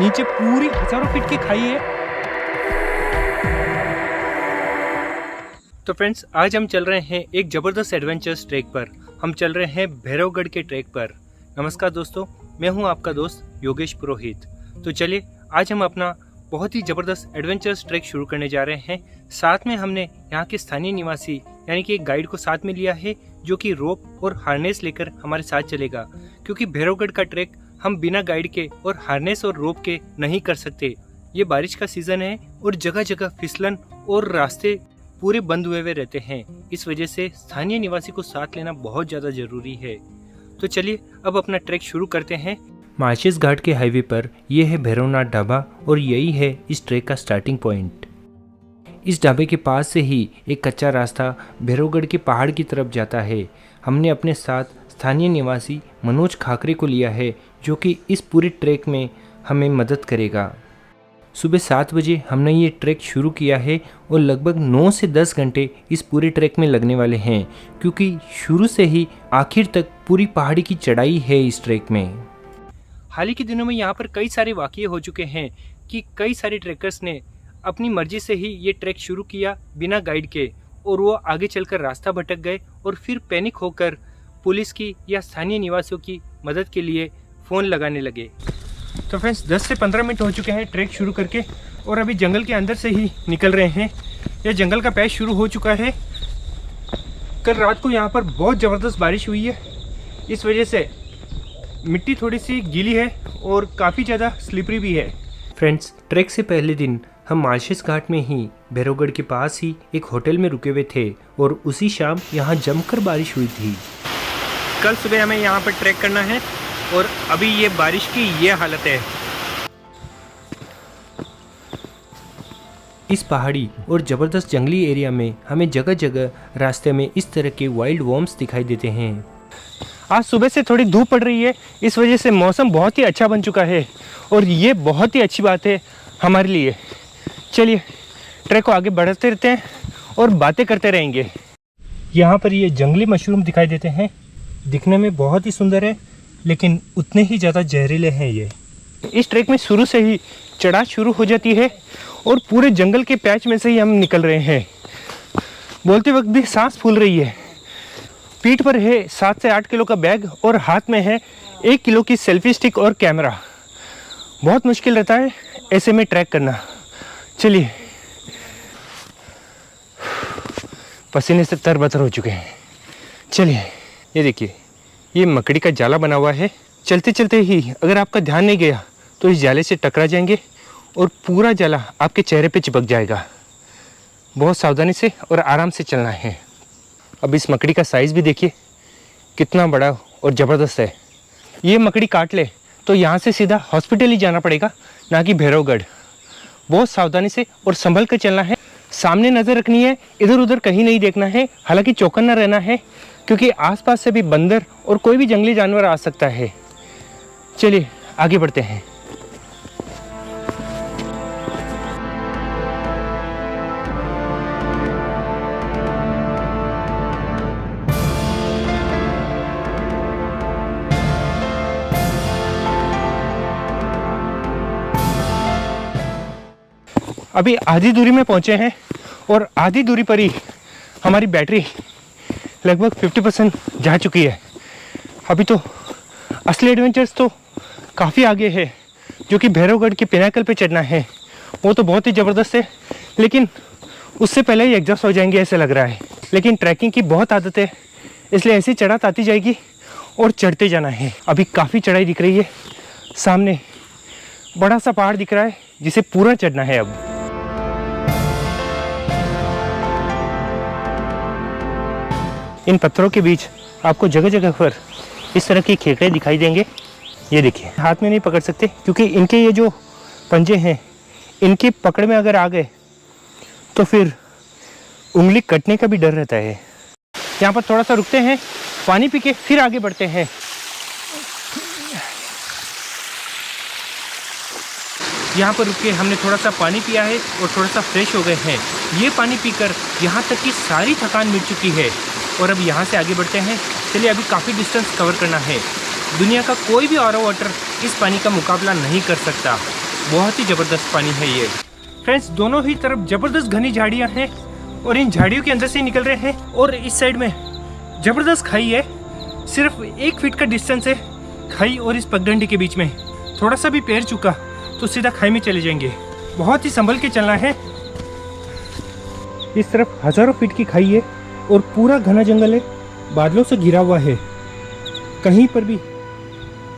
नीचे पूरी हजारों फीट की खाई है। तो फ्रेंड्स, आज हम चल रहे हैं एक जबरदस्त एडवेंचर्स ट्रैक पर। हम चल रहे हैं भैरवगढ़ के ट्रैक पर। नमस्कार दोस्तों, मैं हूं आपका दोस्त योगेश पुरोहित। तो चलिए, आज हम अपना बहुत ही जबरदस्त एडवेंचर्स ट्रैक शुरू करने जा रहे हैं। साथ में हमने यहाँ के स्थानीय निवासी यानी कि एक गाइड को साथ में लिया है, जो कि रोप और हार्नेस लेकर हमारे साथ चलेगा, क्योंकि भैरवगढ़ का ट्रैक हम बिना गाइड के और हार्नेस और रोप के नहीं कर सकते। ये बारिश का सीजन है और जगह जगह फिसलन और रास्ते पूरे बंद हुए रहते हैं। इस वजह से स्थानीय निवासी को साथ लेना बहुत ज़्यादा जरूरी है। तो चलिए अब अपना ट्रैक शुरू करते हैं। मार्शेस घाट के हाईवे पर यह है भैरवनाथ ढाबा और यही है इस ट्रैक का स्टार्टिंग पॉइंट। इस ढाबे के पास से ही एक कच्चा रास्ता भैरवगढ़ के पहाड़ की तरफ जाता है। हमने अपने साथ स्थानीय निवासी मनोज खाकरे को लिया है, जो कि इस पूरे ट्रैक में हमें मदद करेगा। सुबह 7 बजे हमने ये ट्रैक शुरू किया है और लगभग 9 से 10 घंटे इस पूरे ट्रैक में लगने वाले हैं, क्योंकि शुरू से ही आखिर तक पूरी पहाड़ी की चढ़ाई है इस ट्रैक में। हाल ही के दिनों में यहाँ पर कई सारे वाक़ये हो चुके हैं कि कई सारे ट्रैकर्स ने अपनी मर्जी से ही ये ट्रैक शुरू किया बिना गाइड के, और वो आगे चलकर रास्ता भटक गए और फिर पैनिक होकर पुलिस की या स्थानीय निवासियों की मदद के लिए फ़ोन लगाने लगे। तो फ्रेंड्स, 10 से 15 मिनट हो चुके हैं ट्रैक शुरू करके, और अभी जंगल के अंदर से ही निकल रहे हैं। यह जंगल का पैच शुरू हो चुका है। कल रात को यहाँ पर बहुत ज़बरदस्त बारिश हुई है, इस वजह से मिट्टी थोड़ी सी गीली है और काफ़ी ज़्यादा स्लिपरी भी है। फ्रेंड्स, ट्रैक से पहले दिन हम मार्शेस घाट में ही भैरवगढ़ के पास ही एक होटल में रुके हुए थे, और उसी शाम यहाँ जमकर बारिश हुई थी। कल सुबह हमें यहाँ पर ट्रैक करना है और अभी ये बारिश की ये हालत है। इस पहाड़ी और ज़बरदस्त जंगली एरिया में हमें जगह जगह रास्ते में इस तरह के वाइल्ड वॉर्म्स दिखाई देते हैं। आज सुबह से थोड़ी धूप पड़ रही है, इस वजह से मौसम बहुत ही अच्छा बन चुका है, और ये बहुत ही अच्छी बात है हमारे लिए। चलिए ट्रैक को आगे बढ़ाते रहते हैं और बातें करते रहेंगे। यहाँ पर ये जंगली मशरूम दिखाई देते हैं, दिखने में बहुत ही सुंदर है, लेकिन उतने ही ज़्यादा जहरीले हैं ये। इस ट्रैक में शुरू से ही चढ़ाई शुरू हो जाती है और पूरे जंगल के पैच में से ही हम निकल रहे हैं। बोलते वक्त भी सांस फूल रही है। पीठ पर है 7 से 8 किलो का बैग और हाथ में है 1 किलो की सेल्फी स्टिक और कैमरा। बहुत मुश्किल रहता है ऐसे में ट्रैक करना। चलिए, पसीने से तरबतर हो चुके हैं। चलिए, ये देखिए, ये मकड़ी का जाला बना हुआ है। चलते चलते ही अगर आपका ध्यान नहीं गया तो इस जाले से टकरा जाएंगे और पूरा जाला आपके चेहरे पे चिपक जाएगा। बहुत सावधानी से और आराम से चलना है। अब इस मकड़ी का साइज़ भी देखिए कितना बड़ा और ज़बरदस्त है। ये मकड़ी काट ले तो यहाँ से सीधा हॉस्पिटल ही जाना पड़ेगा, ना कि भैरवगढ़। बहुत सावधानी से और संभल कर चलना है। सामने नज़र रखनी है, इधर उधर कहीं नहीं देखना है। हालांकि चौकन्ना रहना है, क्योंकि आसपास से भी बंदर और कोई भी जंगली जानवर आ सकता है। चलिए आगे बढ़ते हैं। अभी आधी दूरी में पहुंचे हैं और आधी दूरी पर ही हमारी बैटरी लगभग 50% जा चुकी है। अभी तो असली एडवेंचर्स तो काफ़ी आगे है, जो कि भैरवगढ़ के पिनाकल पे चढ़ना है। वो तो बहुत ही ज़बरदस्त है, लेकिन उससे पहले ही एग्जॉस्ट हो जाएंगे ऐसे लग रहा है। लेकिन ट्रैकिंग की बहुत आदत है, इसलिए ऐसी चढ़ात आती जाएगी और चढ़ते जाना है। अभी काफ़ी चढ़ाई दिख रही है। सामने बड़ा सा पहाड़ दिख रहा है जिसे पूरा चढ़ना है। अब इन पत्थरों के बीच आपको जगह जगह पर इस तरह के खेकड़े दिखाई देंगे। ये देखिए, हाथ में नहीं पकड़ सकते क्योंकि इनके ये जो पंजे हैं, इनके पकड़ में अगर आ गए तो फिर उंगली कटने का भी डर रहता है। यहाँ पर थोड़ा सा रुकते हैं, पानी पी के फिर आगे बढ़ते हैं। यहाँ पर रुक के हमने थोड़ा सा पानी पिया है और थोड़ा सा फ्रेश हो गए हैं। ये पानी पीकर यहाँ तक की सारी थकान मिट चुकी है और अब यहाँ से आगे बढ़ते हैं। चलिए, अभी काफ़ी डिस्टेंस कवर करना है। दुनिया का कोई भी आरओ वाटर इस पानी का मुकाबला नहीं कर सकता। बहुत ही ज़बरदस्त पानी है ये। फ्रेंड्स, दोनों ही तरफ ज़बरदस्त घनी झाड़ियाँ हैं और इन झाड़ियों के अंदर से निकल रहे हैं। और इस साइड में ज़बरदस्त खाई है, सिर्फ 1 फीट का डिस्टेंस है खाई और इस पगडंडी के बीच में। थोड़ा सा भी पैर चुका तो सीधा खाई में चले जाएंगे। बहुत ही संभल के चलना है। इस तरफ हज़ारों फीट की खाई है और पूरा घना जंगल है, बादलों से घिरा हुआ है। कहीं पर भी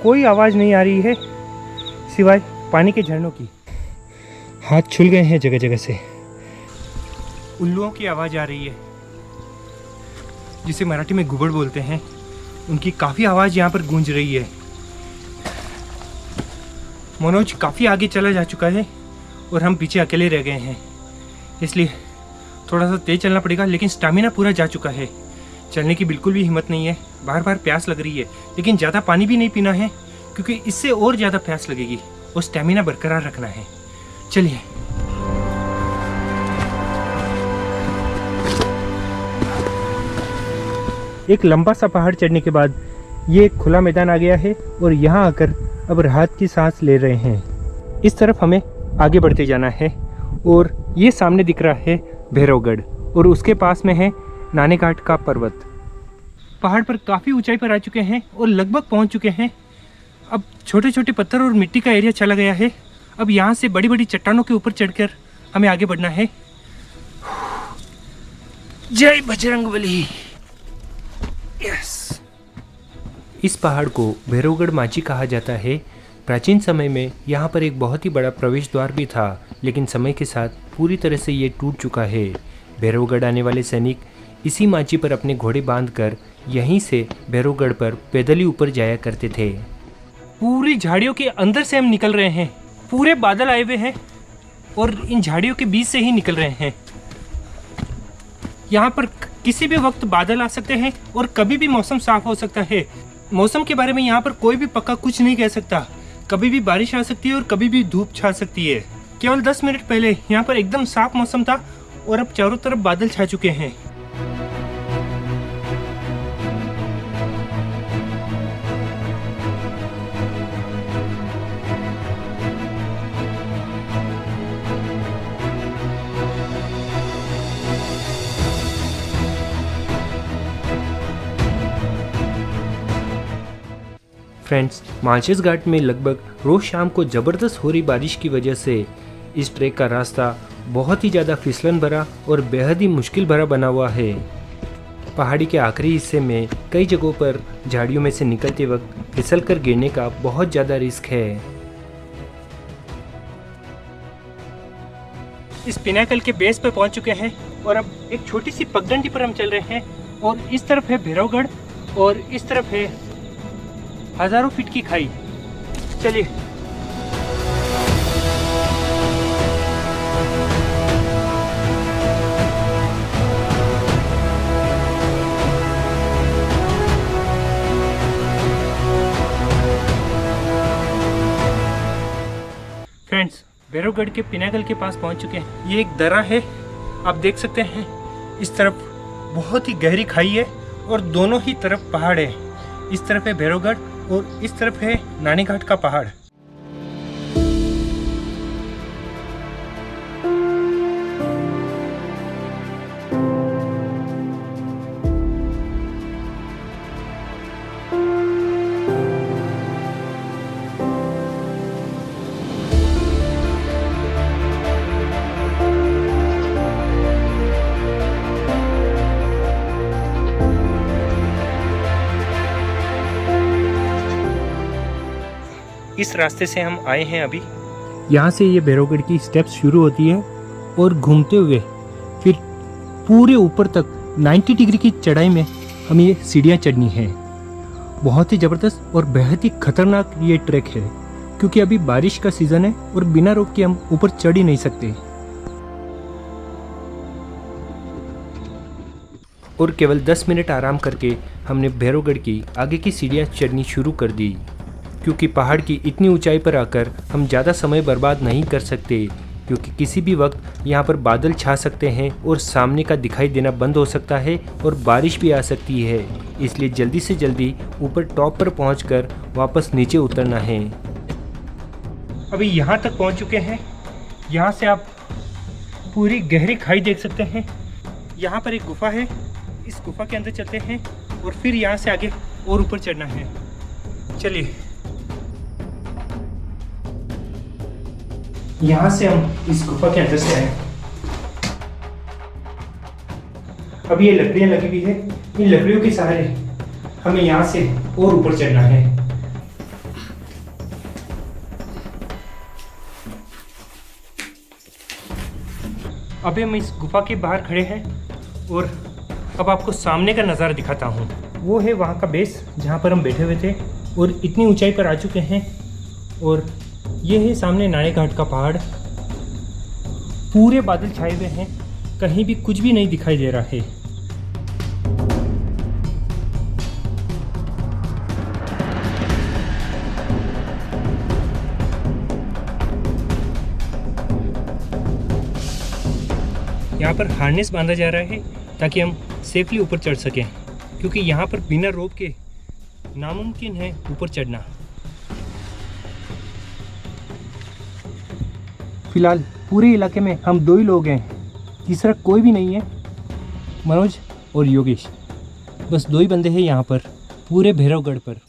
कोई आवाज़ नहीं आ रही है सिवाय पानी के झरनों की। हाथ छुल गए हैं जगह जगह से। उल्लुओं की आवाज़ आ रही है, जिसे मराठी में घुबड़ बोलते हैं। उनकी काफ़ी आवाज़ यहाँ पर गूंज रही है। मनोज काफ़ी आगे चला जा चुका है और हम पीछे अकेले रह गए हैं, इसलिए थोड़ा सा तेज़ चलना पड़ेगा। लेकिन स्टैमिना पूरा जा चुका है, चलने की बिल्कुल भी हिम्मत नहीं है। बार बार प्यास लग रही है, लेकिन ज़्यादा पानी भी नहीं पीना है क्योंकि इससे और ज़्यादा प्यास लगेगी और स्टैमिना बरकरार रखना है। चलिए। एक लंबा सा पहाड़ चढ़ने के बाद ये एक खुला मैदान आ गया है और यहाँ आकर अब राहत की सांस ले रहे हैं। इस तरफ हमें आगे बढ़ते जाना है और ये सामने दिख रहा है भैरवगढ़ और उसके पास में है नानेघाट का पर्वत। पहाड़ पर काफ़ी ऊंचाई पर आ चुके हैं और लगभग पहुंच चुके हैं। अब छोटे छोटे पत्थर और मिट्टी का एरिया चला गया है। अब यहाँ से बड़ी बड़ी चट्टानों के ऊपर चढ़कर हमें आगे बढ़ना है। जय बजरंगबली। यस। इस पहाड़ को भैरवगढ़ माची कहा जाता है। प्राचीन समय में यहाँ पर एक बहुत ही बड़ा प्रवेश द्वार भी था, लेकिन समय के साथ पूरी तरह से ये टूट चुका है। भैरवगढ़ आने वाले सैनिक इसी माची पर अपने घोड़े बांधकर यहीं से भैरवगढ़ पर पैदल ही ऊपर जाया करते थे। पूरी झाड़ियों के अंदर से हम निकल रहे हैं। पूरे बादल आए हुए हैं और इन झाड़ियों के बीच से ही निकल रहे हैं। यहाँ पर किसी भी वक्त बादल आ सकते हैं और कभी भी मौसम साफ हो सकता है। मौसम के बारे में यहाँ पर कोई भी पक्का कुछ नहीं कह सकता। कभी भी बारिश आ सकती है और कभी भी धूप छा सकती है। केवल 10 मिनट पहले यहाँ पर एकदम साफ मौसम था और अब चारों तरफ बादल छा चुके हैं। फ्रेंड्स, मालचेस घाट में लगभग रोज शाम को ज़बरदस्त हो रही बारिश की वजह से इस ट्रैक का रास्ता बहुत ही ज़्यादा फिसलन भरा और बेहद ही मुश्किल भरा बना हुआ है। पहाड़ी के आखिरी हिस्से में कई जगहों पर झाड़ियों में से निकलते वक्त फिसल कर गिरने का बहुत ज़्यादा रिस्क है। इस पिनाकल के बेस पर पहुंच चुके हैं और अब एक छोटी सी पगडंडी पर हम चल रहे हैं और इस तरफ है भैरवगढ़ और इस तरफ है हज़ारों फीट की खाई। चलिए। फ्रेंड्स, भैरवगढ़ के पिनाकल के पास पहुंच चुके हैं। ये एक दर्रा है, आप देख सकते हैं। इस तरफ बहुत ही गहरी खाई है और दोनों ही तरफ पहाड़ है। इस तरफ है भैरवगढ़ और इस तरफ है नानेघाट का पहाड़। इस रास्ते से हम आए हैं अभी। यहाँ से ये भैरवगढ़ की स्टेप्स शुरू होती है और घूमते हुए फिर पूरे ऊपर तक 90 डिग्री की चढ़ाई में हमें ये सीढ़ियाँ चढ़नी है। बहुत ही ज़बरदस्त और बेहद ही खतरनाक ये ट्रैक है, क्योंकि अभी बारिश का सीज़न है और बिना रोक के हम ऊपर चढ़ ही नहीं सकते। और केवल 10 मिनट आराम करके हमने भैरवगढ़ की आगे की सीढ़ियाँ चढ़नी शुरू कर दी, क्योंकि पहाड़ की इतनी ऊंचाई पर आकर हम ज़्यादा समय बर्बाद नहीं कर सकते, क्योंकि किसी भी वक्त यहाँ पर बादल छा सकते हैं और सामने का दिखाई देना बंद हो सकता है और बारिश भी आ सकती है। इसलिए जल्दी से जल्दी ऊपर टॉप पर पहुँचकर वापस नीचे उतरना है। अभी यहाँ तक पहुँच चुके हैं। यहाँ से आप पूरी गहरी खाई देख सकते हैं। यहाँ पर एक गुफा है, इस गुफा के अंदर चलते हैं और फिर यहाँ से आगे और ऊपर चढ़ना है। चलिए, यहाँ से हम इस गुफा के अंदर से आए। अब ये लकड़ियाँ लगी हुई है, इन लकड़ियों के सहारे हमें यहाँ से और ऊपर चढ़ना है। अभी हम इस गुफा के बाहर खड़े हैं और अब आपको सामने का नज़ारा दिखाता हूँ। वो है वहाँ का बेस जहाँ पर हम बैठे हुए थे और इतनी ऊंचाई पर आ चुके हैं। और ये है सामने नाणे घाट का पहाड़। पूरे बादल छाए हुए हैं, कहीं भी कुछ भी नहीं दिखाई दे रहा है। यहाँ पर हार्नेस बांधा जा रहा है ताकि हम सेफली ऊपर चढ़ सकें, क्योंकि यहाँ पर बिना रोप के नामुमकिन है ऊपर चढ़ना। फिलहाल पूरे इलाके में हम 2 ही लोग हैं, तीसरा कोई भी नहीं है। मनोज और योगेश, बस 2 ही बंदे हैं यहाँ पर पूरे भैरवगढ़ पर।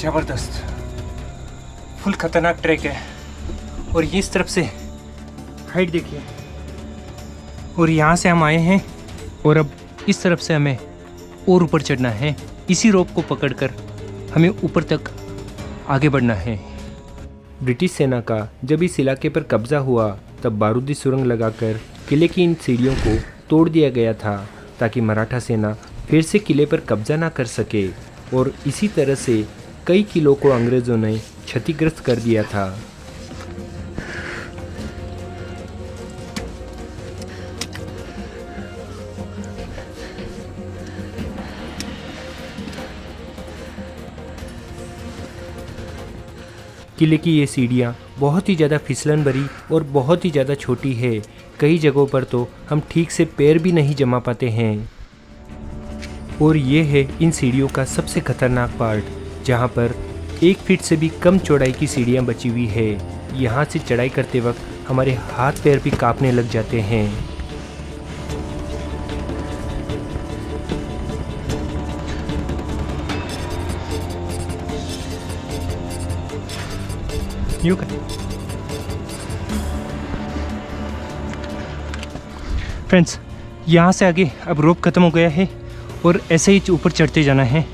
ज़बरदस्त, फुल खतरनाक ट्रैक है। और ये इस तरफ से हाइट देखिए। और यहाँ से हम आए हैं और अब इस तरफ से हमें और ऊपर चढ़ना है। इसी रोप को पकड़कर हमें ऊपर तक आगे बढ़ना है। ब्रिटिश सेना का जब इस इलाके पर कब्जा हुआ तब बारूदी सुरंग लगाकर किले की इन सीढ़ियों को तोड़ दिया गया था ताकि मराठा सेना फिर से किले पर कब्जा ना कर सके। और इसी तरह से कई किलों को अंग्रेज़ों ने क्षतिग्रस्त कर दिया था। किले की ये सीढ़ियाँ बहुत ही ज़्यादा फिसलन भरी और बहुत ही ज़्यादा छोटी है। कई जगहों पर तो हम ठीक से पैर भी नहीं जमा पाते हैं। और ये है इन सीढ़ियों का सबसे खतरनाक पार्ट, जहाँ पर 1 फीट से भी कम चौड़ाई की सीढ़ियाँ बची हुई है। यहाँ से चढ़ाई करते वक्त हमारे हाथ पैर भी कांपने लग जाते हैं। फ्रेंड्स, यहाँ से आगे अब रोप खत्म हो गया है और ऐसे ही ऊपर चढ़ते जाना है।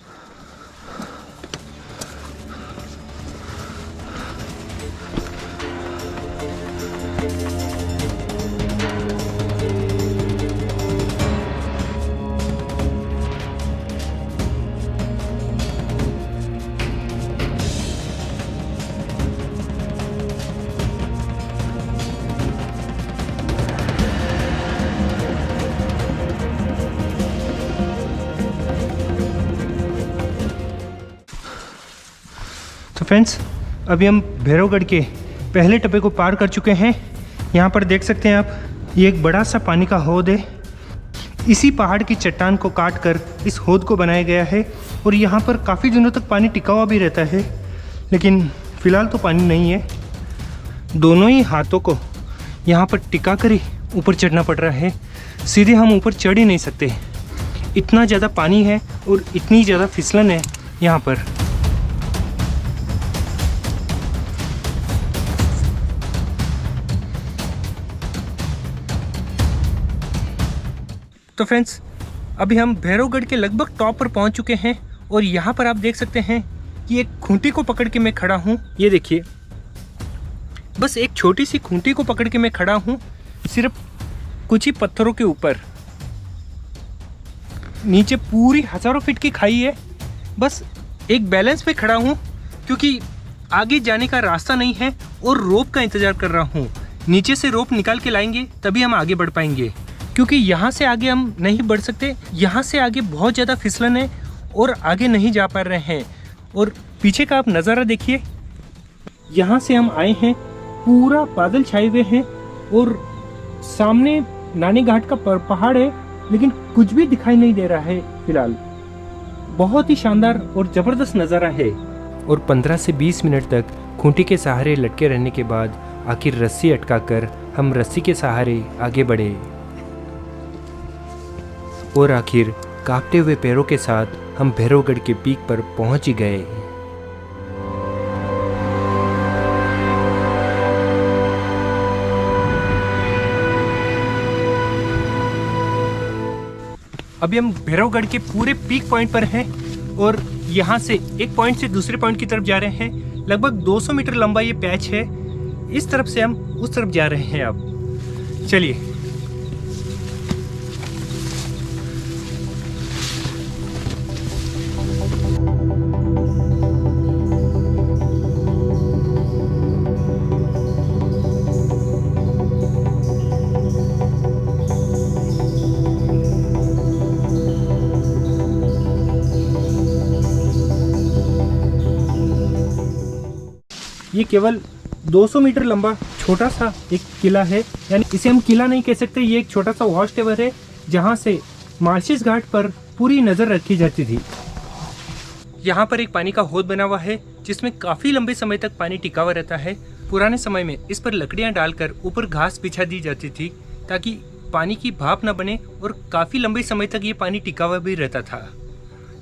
तो फ्रेंड्स, अभी हम भैरवगढ़ के पहले टप्पे को पार कर चुके हैं। यहाँ पर देख सकते हैं आप, ये एक बड़ा सा पानी का हौद है। इसी पहाड़ की चट्टान को काट कर इस हौद को बनाया गया है और यहाँ पर काफ़ी दिनों तक पानी टिका हुआ भी रहता है, लेकिन फ़िलहाल तो पानी नहीं है। दोनों ही हाथों को यहाँ पर टिका कर ही ऊपर चढ़ना पड़ रहा है, सीधे हम ऊपर चढ़ ही नहीं सकते। इतना ज़्यादा पानी है और इतनी ज़्यादा फिसलन है यहाँ पर। तो फ्रेंड्स, अभी हम भैरवगढ़ के लगभग टॉप पर पहुंच चुके हैं और यहाँ पर आप देख सकते हैं कि एक खूंटी को पकड़ के मैं खड़ा हूँ। ये देखिए, बस एक छोटी सी खूंटी को पकड़ के मैं खड़ा हूँ, सिर्फ कुछ ही पत्थरों के ऊपर। नीचे पूरी हज़ारों फीट की खाई है, बस एक बैलेंस पे खड़ा हूँ क्योंकि आगे जाने का रास्ता नहीं है और रोप का इंतज़ार कर रहा हूँ। नीचे से रोप निकाल के लाएंगे तभी हम आगे बढ़ पाएंगे, क्योंकि यहाँ से आगे हम नहीं बढ़ सकते। यहाँ से आगे बहुत ज़्यादा फिसलन है और आगे नहीं जा पा रहे हैं। और पीछे का आप नज़ारा देखिए, यहाँ से हम आए हैं, पूरा बादल छाए हुए हैं और सामने नानी घाट का पहाड़ है, लेकिन कुछ भी दिखाई नहीं दे रहा है फिलहाल। बहुत ही शानदार और ज़बरदस्त नज़ारा है। और 15 से 20 मिनट तक खूंटी के सहारे लटके रहने के बाद आखिर रस्सी अटकाकर हम रस्सी के सहारे आगे बढ़े और आखिर कांपते हुए पैरों के साथ हम भैरवगढ़ के पीक पर पहुंच ही गए। अभी हम भैरवगढ़ के पूरे पीक पॉइंट पर हैं और यहाँ से एक पॉइंट से दूसरे पॉइंट की तरफ जा रहे हैं। लगभग 200 मीटर लंबा ये पैच है। इस तरफ से हम उस तरफ जा रहे हैं। अब चलिए। ये केवल 200 मीटर लंबा छोटा सा एक किला है, यानी इसे हम किला नहीं कह सकते। ये एक छोटा सा वॉच टावर है जहाँ से मार्शिस घाट पर पूरी नज़र रखी जाती थी। यहाँ पर एक पानी का हौद बना हुआ है जिसमें काफ़ी लंबे समय तक पानी टिका हुआ रहता है। पुराने समय में इस पर लकड़ियाँ डालकर ऊपर घास बिछा दी जाती थी ताकि पानी की भाप न बने और काफ़ी लंबे समय तक ये पानी टिका हुआ भी रहता था।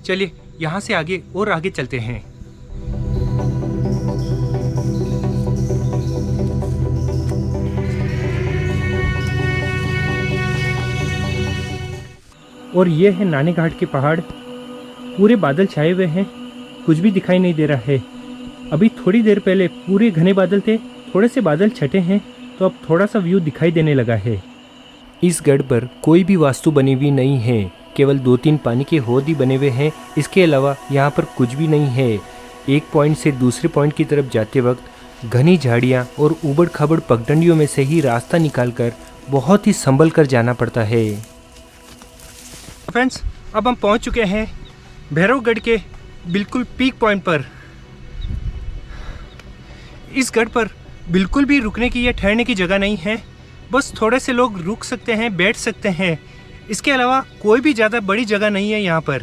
चलिए यहाँ से आगे और आगे चलते हैं। और ये है नानी घाट के पहाड़। पूरे बादल छाए हुए हैं, कुछ भी दिखाई नहीं दे रहा है। अभी थोड़ी देर पहले पूरे घने बादल थे, थोड़े से बादल छटे हैं तो अब थोड़ा सा व्यू दिखाई देने लगा है। इस गढ़ पर कोई भी वास्तु बनी हुई नहीं है, केवल 2-3 पानी के हौद ही बने हुए हैं। इसके अलावा यहाँ पर कुछ भी नहीं है। एक पॉइंट से दूसरे पॉइंट की तरफ जाते वक्त घनी झाड़ियाँ और ऊबड़ खाबड़ पगडंडियों में से ही रास्ता निकालकर बहुत ही संभल कर जाना पड़ता है। फ्रेंड्स, अब हम पहुंच चुके हैं भैरवगढ़ के बिल्कुल पीक पॉइंट पर। इस गढ़ पर बिल्कुल भी रुकने की या ठहरने की जगह नहीं है। बस थोड़े से लोग रुक सकते हैं, बैठ सकते हैं। इसके अलावा कोई भी ज़्यादा बड़ी जगह नहीं है यहाँ पर।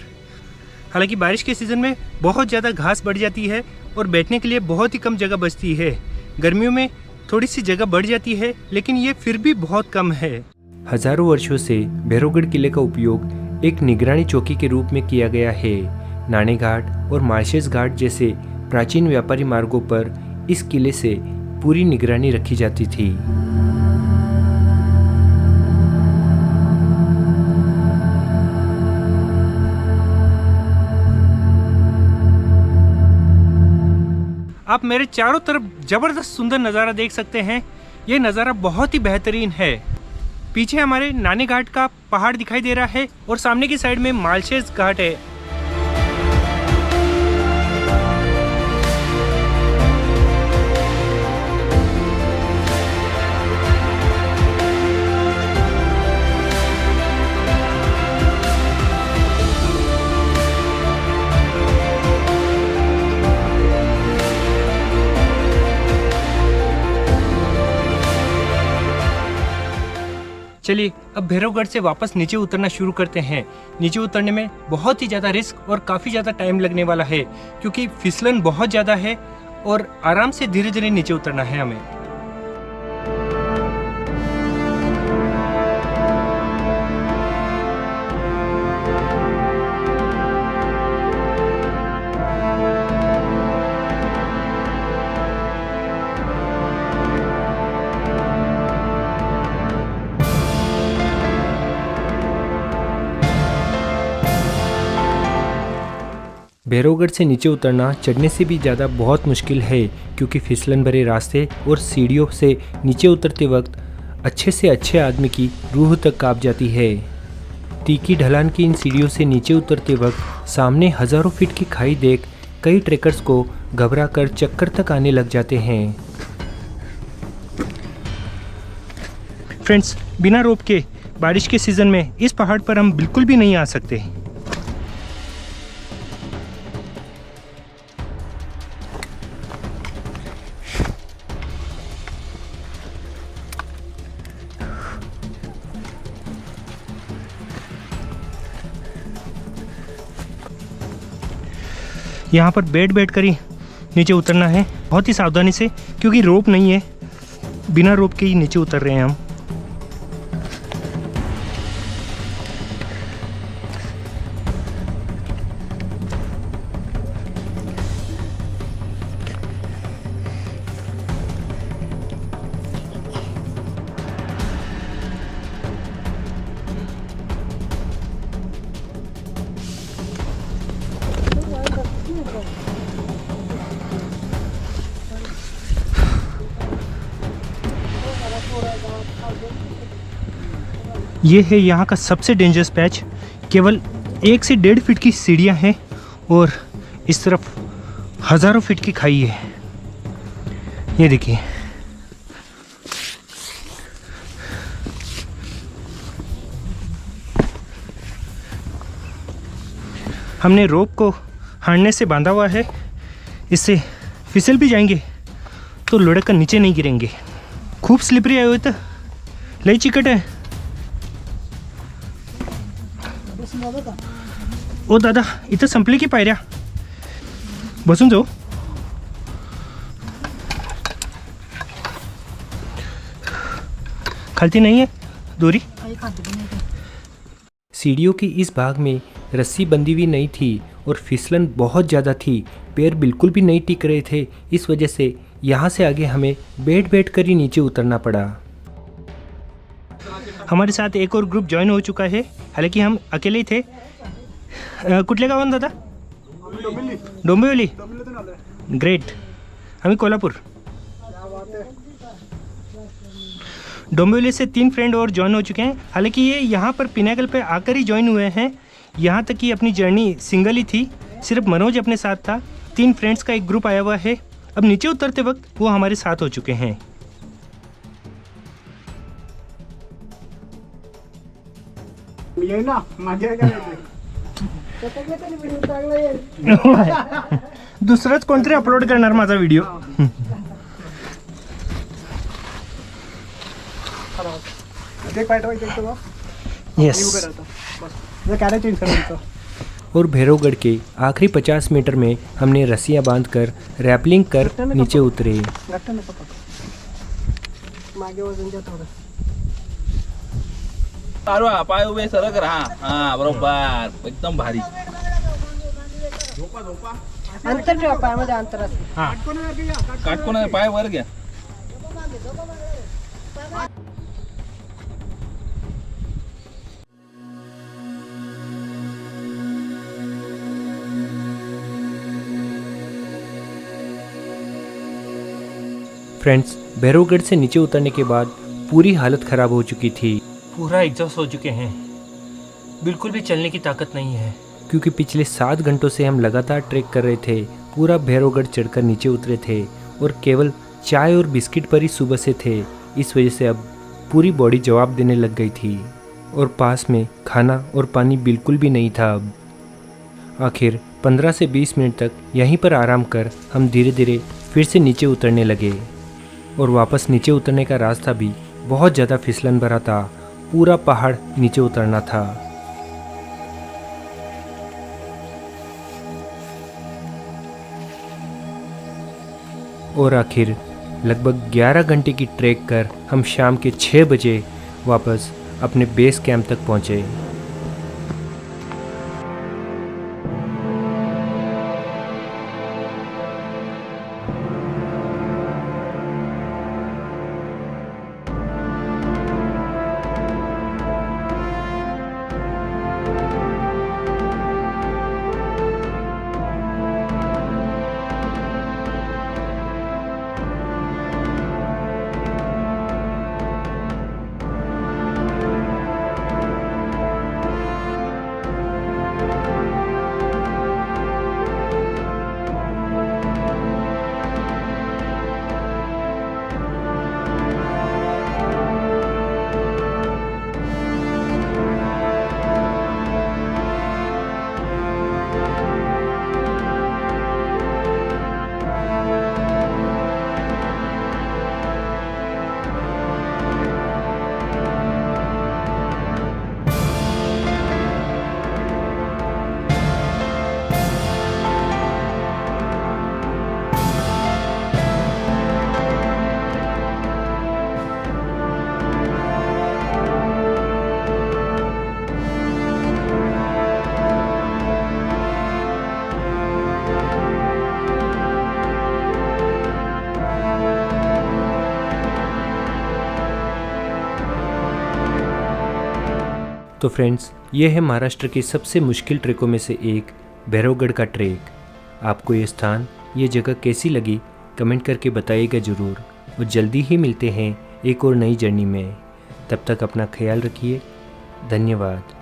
हालांकि बारिश के सीज़न में बहुत ज़्यादा घास बढ़ जाती है और बैठने के लिए बहुत ही कम जगह बचती है। गर्मियों में थोड़ी सी जगह बढ़ जाती है, लेकिन ये फिर भी बहुत कम है। हजारों वर्षों से भैरवगढ़ किले का उपयोग एक निगरानी चौकी के रूप में किया गया है। नानी घाट और मार्शिस घाट जैसे प्राचीन व्यापारी मार्गों पर इस किले से पूरी निगरानी रखी जाती थी। आप मेरे चारों तरफ जबरदस्त सुंदर नज़ारा देख सकते हैं। ये नज़ारा बहुत ही बेहतरीन है। पीछे हमारे नानी घाट का पहाड़ दिखाई दे रहा है और सामने की साइड में मार्शिस घाट है। चलिए अब भैरवगढ़ से वापस नीचे उतरना शुरू करते हैं। नीचे उतरने में बहुत ही ज़्यादा रिस्क और काफ़ी ज़्यादा टाइम लगने वाला है, क्योंकि फिसलन बहुत ज़्यादा है और आराम से धीरे धीरे नीचे उतरना है हमें। भैरवगढ़ से नीचे उतरना चढ़ने से भी ज़्यादा बहुत मुश्किल है, क्योंकि फिसलन भरे रास्ते और सीढ़ियों से नीचे उतरते वक्त अच्छे से अच्छे आदमी की रूह तक कांप जाती है। तीखी ढलान की इन सीढ़ियों से नीचे उतरते वक्त सामने हज़ारों फीट की खाई देख कई ट्रेकर्स को घबराकर चक्कर तक आने लग जाते हैं। फ्रेंड्स, बिना रोप के बारिश के सीज़न में इस पहाड़ पर हम बिल्कुल भी नहीं आ सकते। यहाँ पर बैठ कर ही नीचे उतरना है, बहुत ही सावधानी से, क्योंकि रोप नहीं है। बिना रोप के ही नीचे उतर रहे हैं हम। ये है यहाँ का सबसे डेंजरस पैच। केवल 1 से 1.5 फीट की सीढ़ियाँ हैं और इस तरफ हज़ारों फीट की खाई है। ये देखिए, हमने रोप को हार्नेस से बांधा हुआ है, इससे फिसल भी जाएंगे तो लुढ़क कर नीचे नहीं गिरेंगे। खूब स्लिपरी आहे होतं, लई चिकट आहे। ओ दादा, इथं संपले की पायऱ्या, बसून जाऊ। खालती नहीं है दोरी। सीढ़ियों की इस भाग में रस्सी बंधी हुई नहीं थी और फिसलन बहुत ज़्यादा थी। पैर बिल्कुल भी नहीं टिक रहे थे। इस वजह से यहाँ से आगे हमें बैठ कर ही नीचे उतरना पड़ा। हमारे साथ एक और ग्रुप ज्वाइन हो चुका है, हालांकि हम अकेले ही थे। कुठल्या गावात दादा? डोंबिवली। ग्रेट। आम्ही कोल्हापुर। डोंबिवली से 3 फ्रेंड और ज्वाइन हो चुके हैं। हालांकि ये यहाँ पर पिनाकल पे आकर ही ज्वाइन हुए हैं। यहाँ तक कि अपनी जर्नी सिंगल ही थी, सिर्फ मनोज अपने साथ था। 3 फ्रेंड्स का एक ग्रुप आया हुआ है। अब नीचे उतरते वक्त वो हमारे साथ हो चुके हैं। ये ना माझ्या काय दुसरंच कोणतरी अपलोड करणार माझा व्हिडिओ। यस। और भैरवगढ़ के आखिरी 50 मीटर में हमने रस्सियां बांधकर रैपलिंग कर नीचे उतरे। पाय उभे सरक रहा। हा बरोबर, एकदम भारी। अंतर ठेवा, पायामध्ये अंतर असते। काटकोन पाय वर घ्या। फ्रेंड्स, भैरवगढ़ से नीचे उतरने के बाद पूरी हालत ख़राब हो चुकी थी। पूरा एग्जॉस्ट हो चुके हैं, बिल्कुल भी चलने की ताकत नहीं है, क्योंकि पिछले 7 घंटों से हम लगातार ट्रैक कर रहे थे। पूरा भैरवगढ़ चढ़कर नीचे उतरे थे और केवल चाय और बिस्किट पर ही सुबह से थे। इस वजह से अब पूरी बॉडी जवाब देने लग गई थी और पास में खाना और पानी बिल्कुल भी नहीं था। अब आखिर 15 से 20 मिनट तक यहीं पर आराम कर हम धीरे धीरे फिर से नीचे उतरने लगे और वापस नीचे उतरने का रास्ता भी बहुत ज़्यादा फिसलन भरा था। पूरा पहाड़ नीचे उतरना था। और आखिर लगभग 11 घंटे की ट्रैक कर हम शाम के 6 बजे वापस अपने बेस कैंप तक पहुँचे। तो फ्रेंड्स, ये है महाराष्ट्र की सबसे मुश्किल ट्रैकों में से एक भैरवगढ़ का ट्रैक। आपको ये स्थान, ये जगह कैसी लगी कमेंट करके बताइएगा ज़रूर। और जल्दी ही मिलते हैं एक और नई जर्नी में। तब तक अपना ख्याल रखिए। धन्यवाद।